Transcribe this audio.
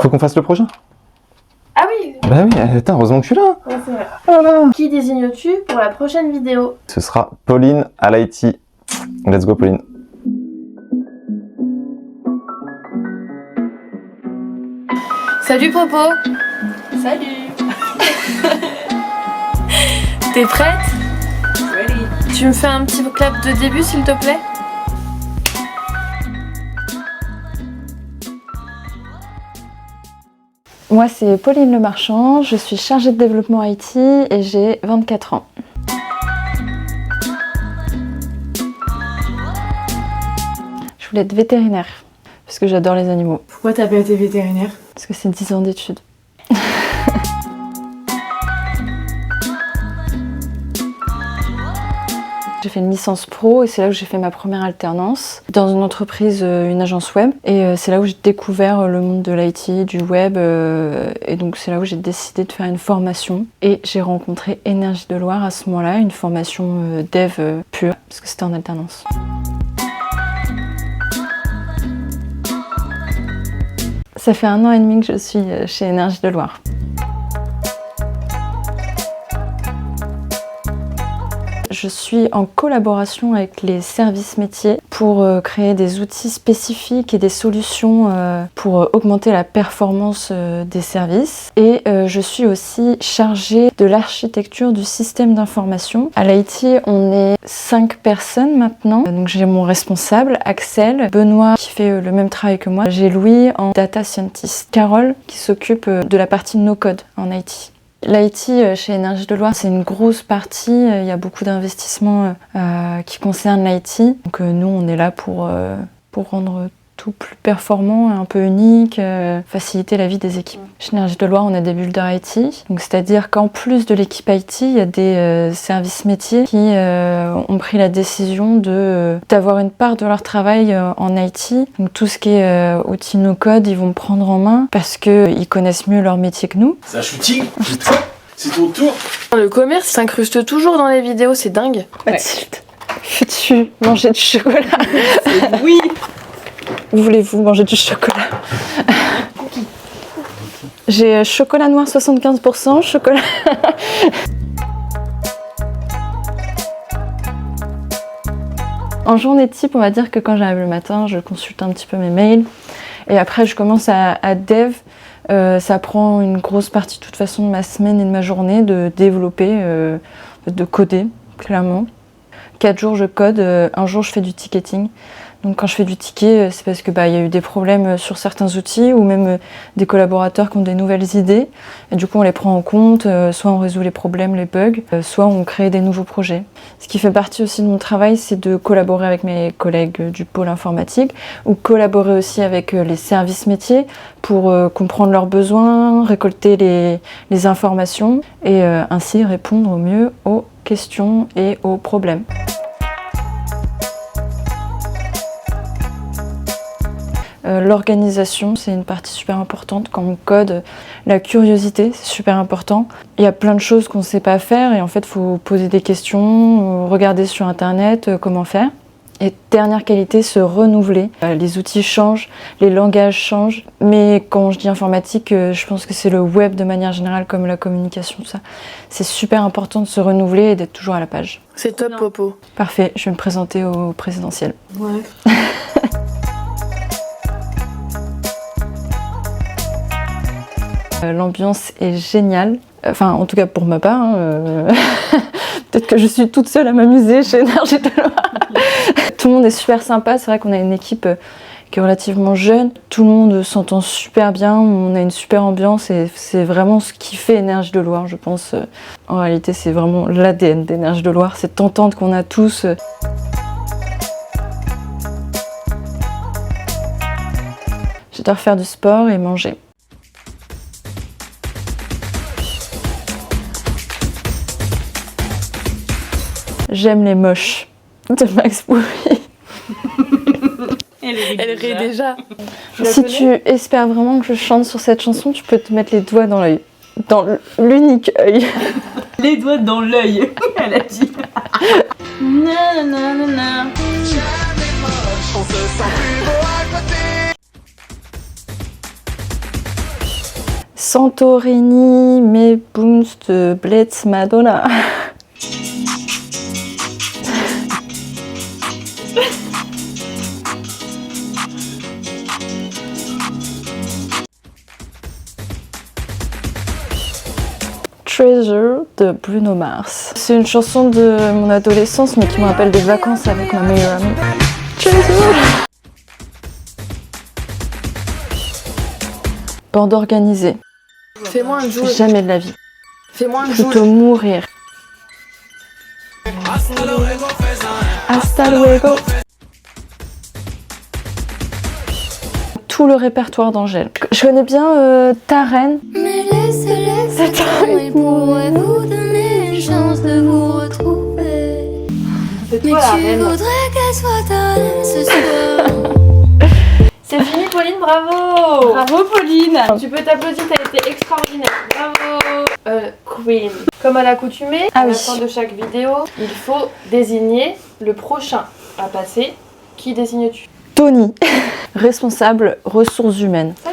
Faut qu'on fasse le prochain. Ah oui. Bah oui, attends, heureusement que je suis là. Ouais, c'est vrai. Voilà. Qui désignes-tu pour la prochaine vidéo? Ce sera Pauline à l'IT. Let's go Pauline. Salut Popo. Salut. T'es prête? Ready. Tu me fais un petit clap de début s'il te plaît? Moi, c'est Pauline Lemarchand, je suis chargée de développement IT et j'ai 24 ans. Je voulais être vétérinaire, parce que j'adore les animaux. Pourquoi t'as pas été vétérinaire? Parce que c'est 10 ans d'études. J'ai fait une licence pro et c'est là où j'ai fait ma première alternance dans une entreprise, une agence web. Et c'est là où j'ai découvert le monde de l'IT, du web. Et donc c'est là où j'ai décidé de faire une formation. Et j'ai rencontré Énergie de Loire à ce moment-là, une formation dev pure, parce que c'était en alternance. Ça fait 1 an et demi que je suis chez Énergie de Loire. Je suis en collaboration avec les services métiers pour créer des outils spécifiques et des solutions pour augmenter la performance des services. Et je suis aussi chargée de l'architecture du système d'information. À l'IT, on est 5 personnes maintenant. Donc j'ai mon responsable, Axel, Benoît qui fait le même travail que moi. J'ai Louis en data scientist, Carole qui s'occupe de la partie no-code en IT. L'IT chez Énergie de Loire, c'est une grosse partie. Il y a beaucoup d'investissements qui concernent l'IT. Donc nous, on est là pour rendre tout plus performant, un peu unique, faciliter la vie des équipes. Chez Énergie de Loire, on a des builders IT. Donc c'est-à-dire qu'en plus de l'équipe IT, il y a des services métiers qui ont pris la décision d'avoir une part de leur travail en IT. Donc tout ce qui est outils no-code, ils vont me prendre en main parce qu'ils connaissent mieux leur métier que nous. C'est un shooting? C'est ton tour? Le commerce s'incruste toujours dans les vidéos, c'est dingue. Mathilde, veux-tu manger du chocolat? Oui. Voulez-vous manger du chocolat? J'ai chocolat noir 75%, chocolat... En journée type, on va dire que quand j'arrive le matin, je consulte un petit peu mes mails. Et après, je commence à dev. Ça prend une grosse partie de toute façon de ma semaine et de ma journée de développer, de coder, clairement. 4 jours je code, 1 jour je fais du ticketing. Donc quand je fais du ticket, c'est parce que y a eu des problèmes sur certains outils ou même des collaborateurs qui ont des nouvelles idées. Et du coup on les prend en compte, soit on résout les problèmes, les bugs, soit on crée des nouveaux projets. Ce qui fait partie aussi de mon travail, c'est de collaborer avec mes collègues du pôle informatique ou collaborer aussi avec les services métiers pour comprendre leurs besoins, récolter les informations et ainsi répondre au mieux aux questions et aux problèmes. L'organisation, c'est une partie super importante. Quand on code, la curiosité, c'est super important. Il y a plein de choses qu'on ne sait pas faire et en fait, il faut poser des questions, regarder sur Internet comment faire. Et dernière qualité, se renouveler. Les outils changent, les langages changent. Mais quand je dis informatique, je pense que c'est le web de manière générale, comme la communication, tout ça. C'est super important de se renouveler et d'être toujours à la page. C'est top, Popo. Parfait, je vais me présenter au présidentiel. Ouais. L'ambiance est géniale, enfin en tout cas pour ma part, hein, peut-être que je suis toute seule à m'amuser chez Énergie de Loire. Tout le monde est super sympa, c'est vrai qu'on a une équipe qui est relativement jeune, tout le monde s'entend super bien, on a une super ambiance et c'est vraiment ce qui fait Énergie de Loire, je pense. En réalité c'est vraiment l'ADN d'Énergie de Loire, cette entente qu'on a tous. J'adore faire du sport et manger. J'aime les moches de Max Boury. Elle rit déjà. Si tu espères vraiment que je chante sur cette chanson, tu peux te mettre les doigts dans l'œil. Dans l'unique œil. Les doigts dans l'œil, elle a dit. Nanana. On se sent plus beau à côté. Santorini, Meebunst, Blitz, Madonna. Treasure de Bruno Mars. C'est une chanson de mon adolescence mais qui me rappelle des vacances avec ma meilleure amie. Treasure. Bande organisée. Fais-moi un jour. Jamais de la vie. Fais-moi un jour. Plutôt mourir. Hasta luego. Tout le répertoire d'Angèle. Je connais bien Ta Reine. Mais laissez-les attendre, ils pourraient vous donner une chance de vous retrouver. C'est Mais toi la tu reine. voudrais qu'elle soit ta reine ce soir. C'est fini, Pauline, bravo. Bravo Pauline. Tu peux t'applaudir, t'as été extraordinaire. Bravo. Queen. Comme à l'accoutumée, Ah à la oui. fin de chaque vidéo, il faut désigner le prochain à passer. Qui désignes-tu? Tony, responsable ressources humaines. Ça